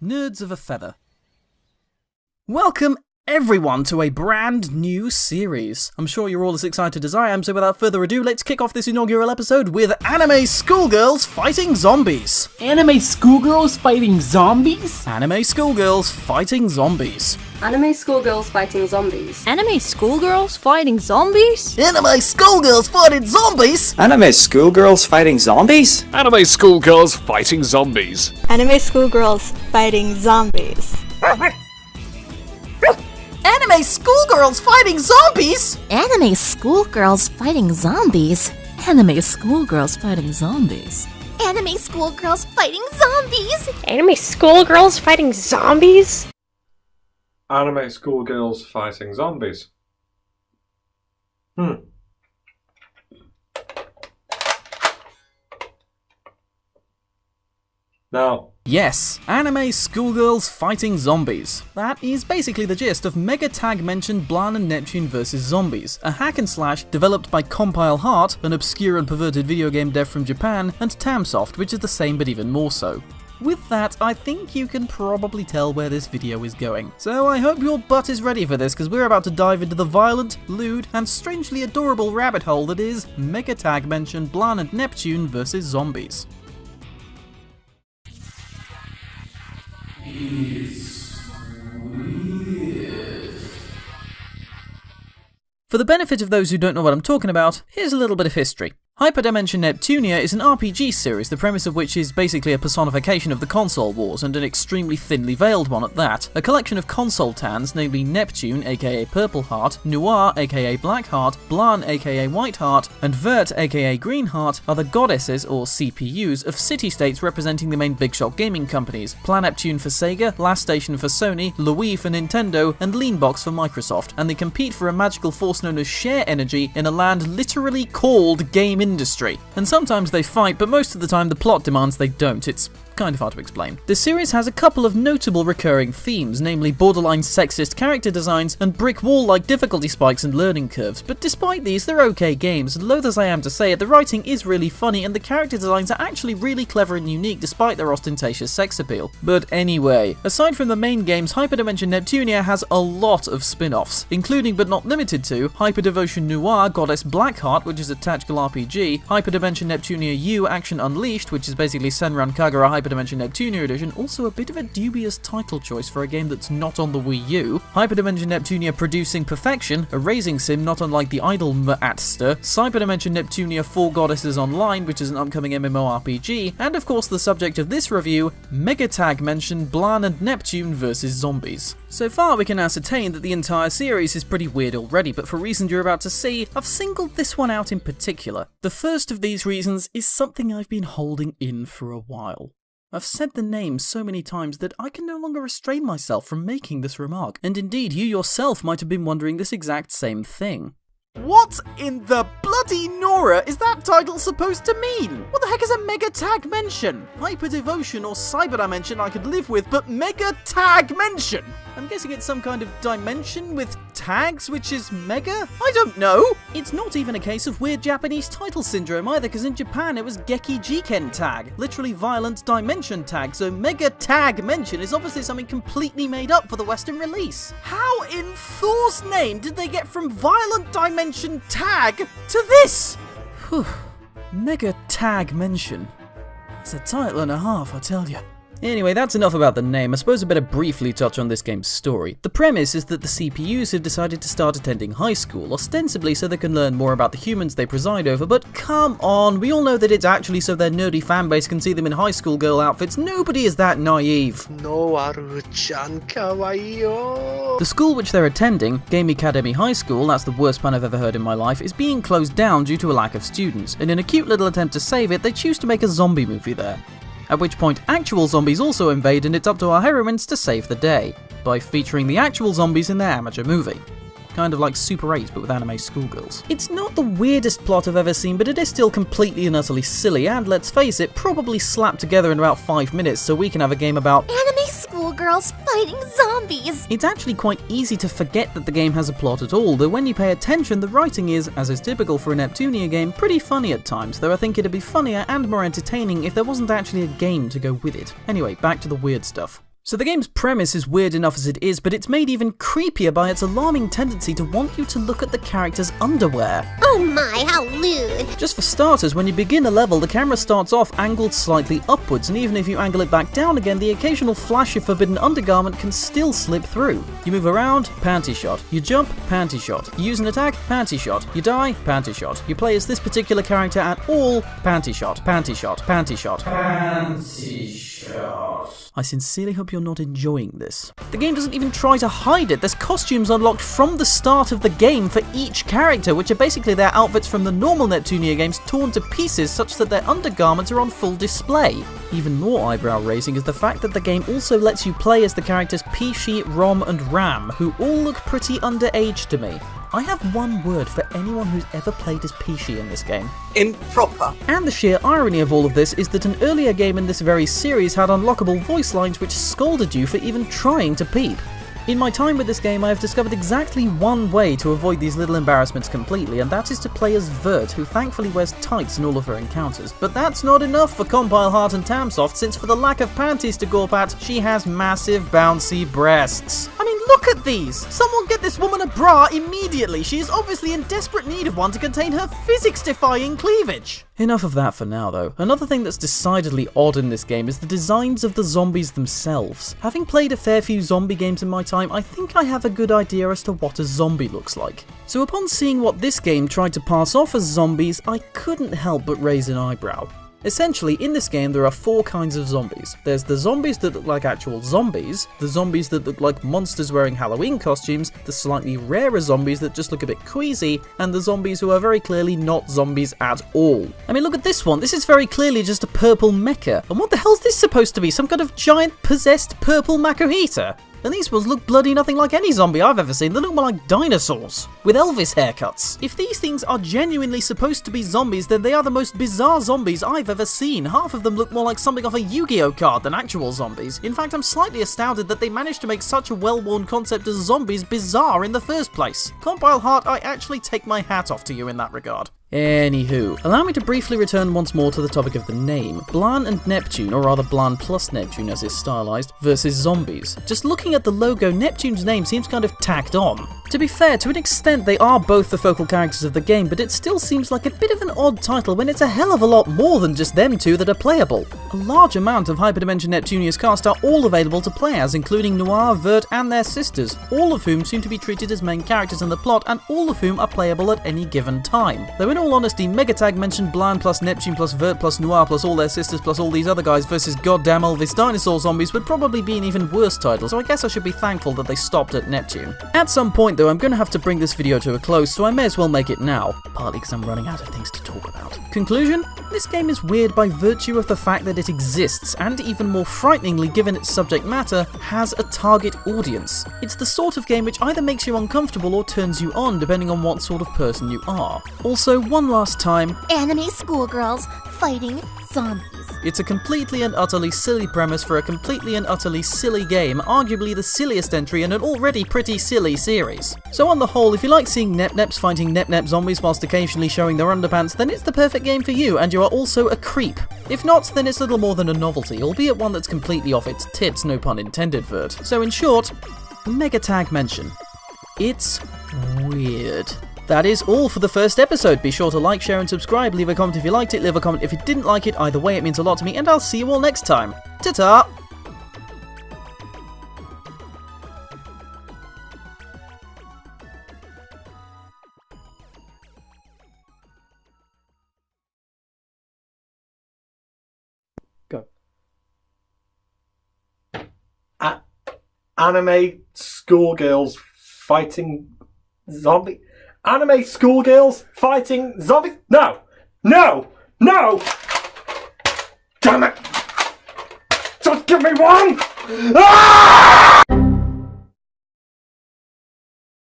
Nerds of a feather. Welcome everyone to a brand new series. I'm sure you're all as excited as I am, so without further ado, let's kick off this inaugural episode with anime schoolgirls fighting zombies. Anime schoolgirls fighting zombies? Anime schoolgirls fighting zombies. Anime schoolgirls fighting zombies. Anime schoolgirls fighting zombies? Anime schoolgirls fighting zombies! Anime schoolgirls fighting zombies? Anime schoolgirls fighting zombies. Anime schoolgirls fighting zombies. Anime schoolgirls fighting zombies! Anime schoolgirls fighting zombies? Anime schoolgirls fighting zombies? Anime schoolgirls fighting zombies? Anime schoolgirls fighting zombies? Anime schoolgirls fighting zombies. Now, yes, anime schoolgirls fighting zombies. That is basically the gist of MegaTagmension Blanc Neptune vs Zombies, a hack and slash developed by Compile Heart, an obscure and perverted video game dev from Japan, and Tamsoft, which is the same but even more so. With that, I think you can probably tell where this video is going. So I hope your butt is ready for this, because we're about to dive into the violent, lewd, and strangely adorable rabbit hole that is MegaTagmension Blanc Neptune vs Zombies. For the benefit of those who don't know what I'm talking about, here's a little bit of history. Hyperdimension Neptunia is an RPG series, the premise of which is basically a personification of the console wars, and an extremely thinly veiled one at that. A collection of console tans, namely Neptune, aka Purple Heart, Noir, aka Black Heart, Blanc, aka White Heart, and Vert, aka Green Heart, are the goddesses, or CPUs, of city-states representing the main big shot gaming companies. Plan Neptune for Sega, Last Station for Sony, Louis for Nintendo, and Leanbox for Microsoft, and they compete for a magical force known as share energy in a land literally called Gamindustri. And sometimes they fight, but most of the time the plot demands they don't. It's kind of hard to explain. The series has a couple of notable recurring themes, namely borderline sexist character designs and brick wall-like difficulty spikes and learning curves, but despite these, they're okay games, and loath as I am to say it, the writing is really funny and the character designs are actually really clever and unique despite their ostentatious sex appeal. But anyway, aside from the main games, Hyperdimension Neptunia has a lot of spin-offs, including but not limited to Hyperdevotion Noir Goddess Blackheart, which is a tactical RPG, Hyperdimension Neptunia U Action Unleashed, which is basically Senran Kagura Hyperdimension Neptunia Edition, also a bit of a dubious title choice for a game that's not on the Wii U, Hyperdimension Neptunia Producing Perfection, a racing sim not unlike the idol Mattress, Hyperdimension Neptunia 4 Goddesses Online, which is an upcoming MMORPG, and of course the subject of this review, MegaTagmension Blanc Neptune vs Zombies. So far we can ascertain that the entire series is pretty weird already, but for reasons you're about to see, I've singled this one out in particular. The first of these reasons is something I've been holding in for a while. I've said the name so many times that I can no longer restrain myself from making this remark, and indeed you yourself might have been wondering this exact same thing. What in the bloody Nora is that title supposed to mean? What the heck is a MegaTagmension? Hyperdevotion or Cyberdimension I could live with, but MegaTagmension? I'm guessing it's some kind of dimension with tags, which is mega? I don't know! It's not even a case of weird Japanese title syndrome either, because in Japan it was Geki Jiken tag, literally violent dimension tag, so MegaTagmension is obviously something completely made up for the Western release. How in Thor's name did they get from violent dimension tag to this? Whew. MegaTagmension. It's a title and a half, I tell you. Anyway, that's enough about the name. I suppose I better briefly touch on this game's story. The premise is that the CPUs have decided to start attending high school, ostensibly so they can learn more about the humans they preside over, but come on, we all know that it's actually so their nerdy fanbase can see them in high school girl outfits. Nobody is that naive. Noaru-chan kawaii yo. The school which they're attending, Game Academy High School, that's the worst pun I've ever heard in my life, is being closed down due to a lack of students, and in a cute little attempt to save it, they choose to make a zombie movie there. At which point actual zombies also invade, and it's up to our heroines to save the day, by featuring the actual zombies in their amateur movie. Kind of like Super 8 but with anime schoolgirls. It's not the weirdest plot I've ever seen, but it is still completely and utterly silly, and let's face it, probably slapped together in about 5 minutes so we can have a game about Anime schoolgirls fighting zombies! It's actually quite easy to forget that the game has a plot at all, though when you pay attention the writing is, as is typical for a Neptunia game, pretty funny at times, though I think it'd be funnier and more entertaining if there wasn't actually a game to go with it. Anyway, back to the weird stuff. So the game's premise is weird enough as it is, but it's made even creepier by its alarming tendency to want you to look at the character's underwear. Oh my, how lewd! Just for starters, when you begin a level, the camera starts off angled slightly upwards, and even if you angle it back down again, the occasional flash of forbidden undergarment can still slip through. You move around, panty shot. You jump, panty shot. You use an attack, panty shot. You die, panty shot. You play as this particular character at all, panty shot, panty shot, panty shot. Panty shot. I sincerely hope you're not enjoying this. The game doesn't even try to hide it. There's costumes unlocked from the start of the game for each character, which are basically their outfits from the normal Neptunia games torn to pieces such that their undergarments are on full display. Even more eyebrow-raising is the fact that the game also lets you play as the characters Pishi, Rom and Ram, who all look pretty underage to me. I have one word for anyone who's ever played as Pishi in this game. Improper. And the sheer irony of all of this is that an earlier game in this very series had unlockable voice lines which scolded you for even trying to peep. In my time with this game, I have discovered exactly one way to avoid these little embarrassments completely, and that is to play as Vert, who thankfully wears tights in all of her encounters. But that's not enough for Compile Heart and Tamsoft, since for the lack of panties to gawp at, she has massive bouncy breasts. I mean, look at these! Someone get this woman a bra immediately! She is obviously in desperate need of one to contain her physics-defying cleavage! Enough of that for now, though. Another thing that's decidedly odd in this game is the designs of the zombies themselves. Having played a fair few zombie games in my time, I think I have a good idea as to what a zombie looks like. So upon seeing what this game tried to pass off as zombies, I couldn't help but raise an eyebrow. Essentially, in this game there are four kinds of zombies. There's the zombies that look like actual zombies, the zombies that look like monsters wearing Halloween costumes, the slightly rarer zombies that just look a bit queasy, and the zombies who are very clearly not zombies at all. I mean, look at this one. This is very clearly just a purple mecha. And what the hell's this supposed to be? Some kind of giant possessed purple makuhita? And these ones look bloody nothing like any zombie I've ever seen. They look more like dinosaurs, with Elvis haircuts. If these things are genuinely supposed to be zombies, then they are the most bizarre zombies I've ever seen. Half of them look more like something off a Yu-Gi-Oh card than actual zombies. In fact, I'm slightly astounded that they managed to make such a well-worn concept as zombies bizarre in the first place. Compile Heart, I actually take my hat off to you in that regard. Anywho, allow me to briefly return once more to the topic of the name. Blanc and Neptune, or rather Blanc plus Neptune as is stylized, versus zombies. Just looking at the logo, Neptune's name seems kind of tacked on. To be fair, to an extent they are both the focal characters of the game, but it still seems like a bit of an odd title when it's a hell of a lot more than just them two that are playable. A large amount of Hyperdimension Neptunia's cast are all available to play as, including Noir, Vert and their sisters, all of whom seem to be treated as main characters in the plot and all of whom are playable at any given time. Though in all honesty, MegaTagmension, Blanc plus Neptune plus Vert plus Noir plus all their sisters plus all these other guys versus goddamn Elvis dinosaur zombies would probably be an even worse title, so I guess I should be thankful that they stopped at Neptune. At some point though, I'm going to have to bring this video to a close, so I may as well make it now, partly because I'm running out of things to talk about. Conclusion? This game is weird by virtue of the fact that it exists, and even more frighteningly given its subject matter, has a target audience. It's the sort of game which either makes you uncomfortable or turns you on, depending on what sort of person you are. Also, one last time, Anime schoolgirls fighting zombies. It's a completely and utterly silly premise for a completely and utterly silly game, arguably the silliest entry in an already pretty silly series. So on the whole, if you like seeing nep-neps fighting nep-nep zombies whilst occasionally showing their underpants, then it's the perfect game for you, and you are also a creep. If not, then it's little more than a novelty, albeit one that's completely off its tits, no pun intended, Vert. So in short, MegaTagmension. It's weird. That is all for the first episode. Be sure to like, share and subscribe, leave a comment if you liked it, leave a comment if you didn't like it, either way it means a lot to me, and I'll see you all next time. Ta-ta! Go. Anime schoolgirls fighting zombie. Anime schoolgirls fighting zombies? No! No! No! Damn it! Just give me one! Ah!